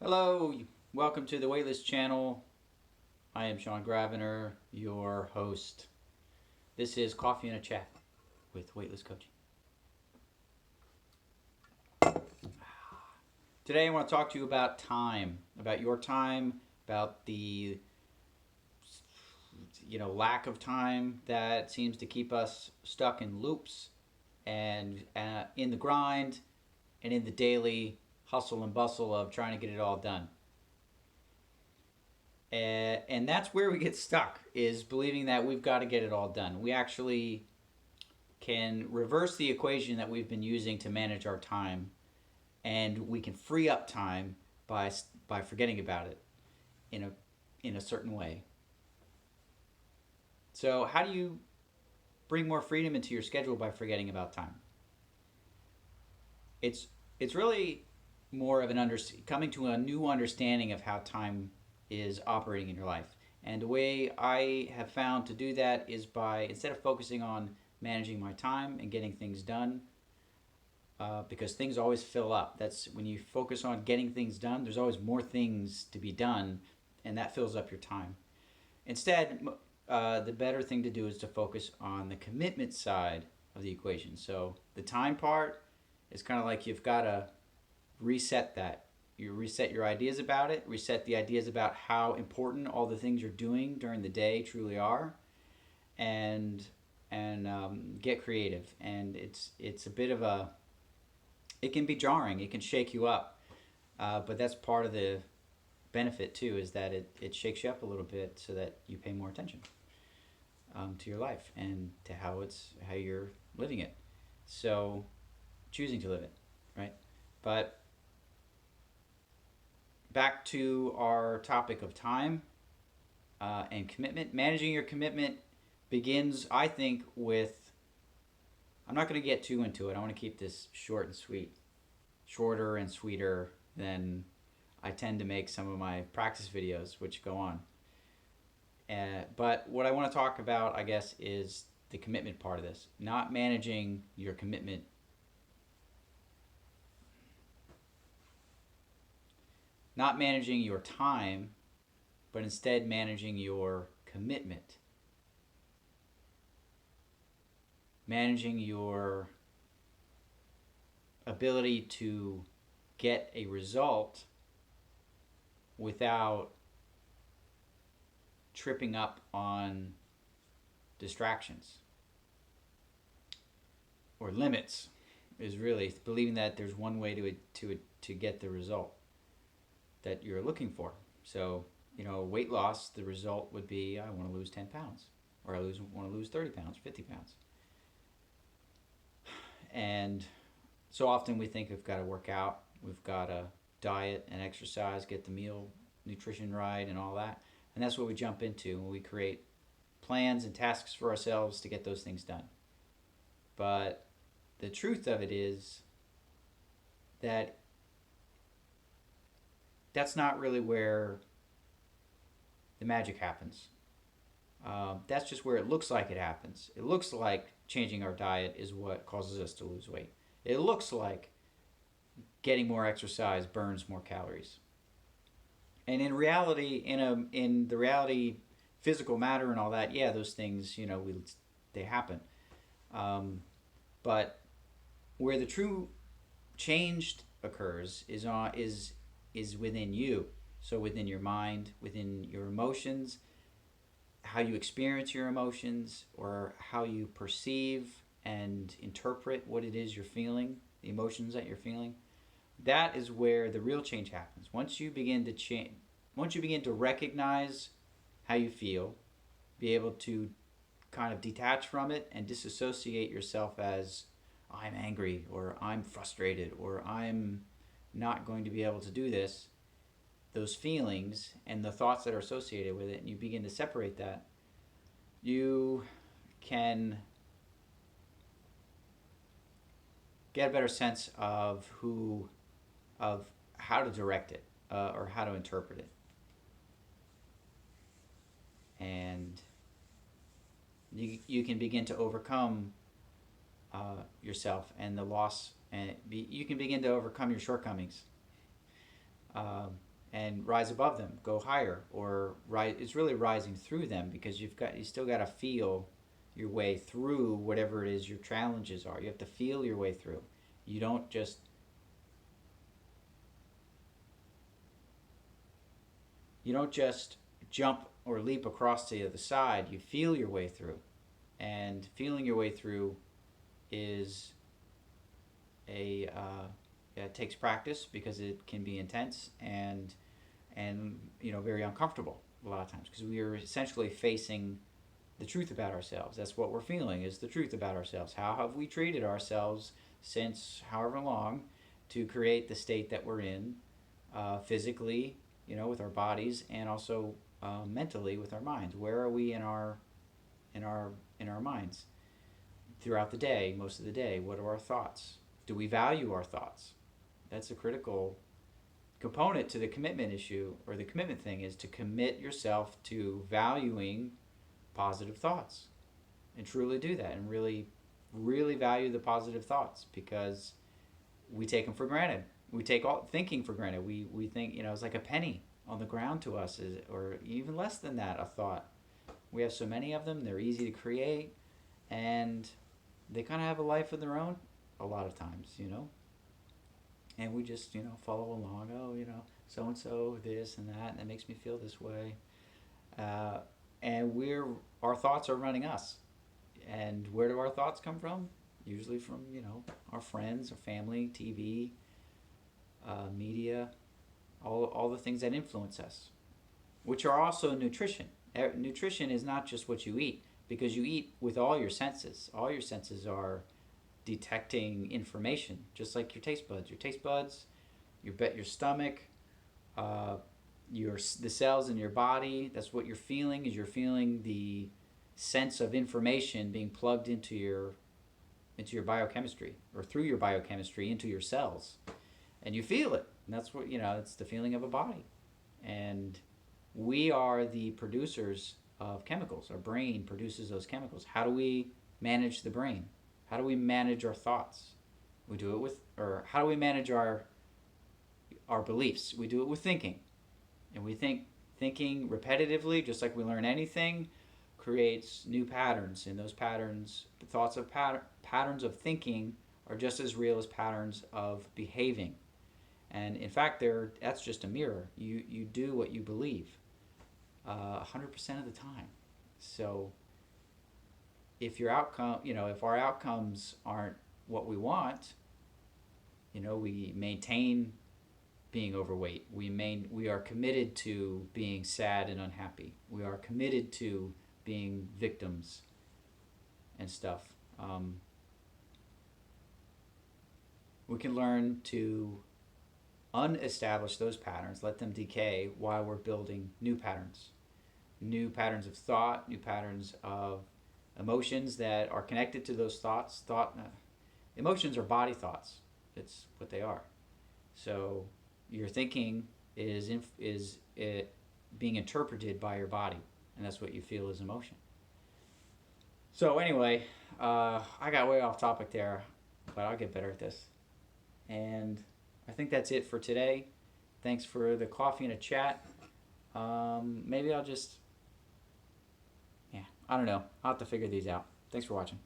Hello, welcome to the Weightless channel. I am Sean Graviner, your host. This is Coffee and a Chat with Weightless Coaching. Today I want to talk to you about time, about your time, about the lack of time that seems to keep us stuck in loops and in the grind and in the daily hustle and bustle of trying to get it all done. And that's where we get stuck, is believing that we've got to get it all done. We actually can reverse the equation that we've been using to manage our time, and we can free up time by forgetting about it in a certain way. So how do you bring more freedom into your schedule by forgetting about time? It's really more of coming to a new understanding of how time is operating in your life. And the way I have found to do that is by, instead of focusing on managing my time and getting things done, because things always fill up. That's when you focus on getting things done, there's always more things to be done, and that fills up your time. Instead, the better thing to do is to focus on the commitment side of the equation. So the time part is kind of like you've got to reset that. You reset your ideas about it, reset the ideas about how important all the things you're doing during the day truly are, and get creative. And it's a bit of a, it can be jarring, it can shake you up, but that's part of the benefit too, is that it shakes you up a little bit so that you pay more attention to your life and to how you're living it. So choosing to live it, right? But back to our topic of time and commitment. Managing your commitment begins, I think, with, I'm not going to get too into it. I want to keep this short and sweet, shorter and sweeter than I tend to make some of my practice videos, which go on. But what I want to talk about, I guess, is the commitment part of this. Not managing your commitment. Not managing your time, but instead managing your commitment. Managing your ability to get a result without tripping up on distractions or limits, is really believing that there's one way to get the result that you're looking for. So, weight loss, the result would be, I want to lose 10 pounds, or want to lose 30 pounds, 50 pounds. And so often we think we've got to work out, we've got to diet and exercise, get the meal nutrition right and all that. And that's what we jump into when we create plans and tasks for ourselves to get those things done. But the truth of it is that that's not really where the magic happens. That's just where it looks like it happens. It looks like changing our diet is what causes us to lose weight. It looks like getting more exercise burns more calories. And in reality, in the reality, physical matter and all that, yeah, those things, they happen. But where the true change occurs is within you. So within your mind, within your emotions, how you experience your emotions, or how you perceive and interpret what it is you're feeling, the emotions that you're feeling. That is where the real change happens. Once you begin to recognize how you feel, be able to kind of detach from it and disassociate yourself as, I'm angry, or I'm frustrated, or I'm not going to be able to do this, those feelings and the thoughts that are associated with it, and you begin to separate that, you can get a better sense of how to direct it, or how to interpret it. And you can begin to overcome yourself and the loss, and you can begin to overcome your shortcomings. and rise above them, go higher, or rise. It's really rising through them, because you still got to feel your way through whatever it is your challenges are. You have to feel your way through. You don't just jump or leap across to the other side. You feel your way through, and feeling your way through is it takes practice, because it can be intense and very uncomfortable a lot of times, because we are essentially facing the truth about ourselves. That's what we're feeling, is the truth about ourselves. How have we treated ourselves since however long to create the state that we're in, physically, with our bodies, and also mentally with our minds? Where are we in our minds throughout the day, most of the day? What are our thoughts? Do we value our thoughts? That's a critical component to the commitment issue, or the commitment thing, is to commit yourself to valuing positive thoughts, and truly do that, and really, really value the positive thoughts, because we take them for granted. We take all thinking for granted. We think, it's like a penny on the ground to us, or even less than that, a thought. We have so many of them, they're easy to create, and they kind of have a life of their own a lot of times, and we just, follow along. Oh, so and so this and that, and that makes me feel this way. And our thoughts are running us. And where do our thoughts come from? Usually from, our friends, our family, TV, media, all the things that influence us, which are also nutrition. Nutrition is not just what you eat, because you eat with all your senses. All your senses are detecting information, just like your taste buds. Your taste buds, your stomach, the cells in your body. That's what you're feeling. Is you're feeling the sense of information being plugged into your biochemistry, or through your biochemistry into your cells, and you feel it. And that's what it's the feeling of a body. And we are the producers of chemicals. Our brain produces those chemicals. How do we manage the brain? How do we manage our thoughts? We do it or how do we manage our beliefs? We do it with thinking. And thinking repetitively, just like we learn anything, creates new patterns. And those patterns, the thoughts of patterns of thinking, are just as real as patterns of behaving. And in fact, that's just a mirror. You do what you believe 100% of the time. So if our outcomes aren't what we want, we maintain being overweight. We are committed to being sad and unhappy. We are committed to being victims and stuff. We can learn to unestablish those patterns, let them decay, while we're building new patterns of thought, new patterns of emotions that are connected to those thoughts. Emotions are body thoughts. It's what they are. So your thinking is being interpreted by your body, and that's what you feel is emotion. So anyway, I got way off topic there, but I'll get better at this. And I think that's it for today. Thanks for the coffee and a chat. Maybe I'll just, I don't know. I'll have to figure these out. Thanks for watching.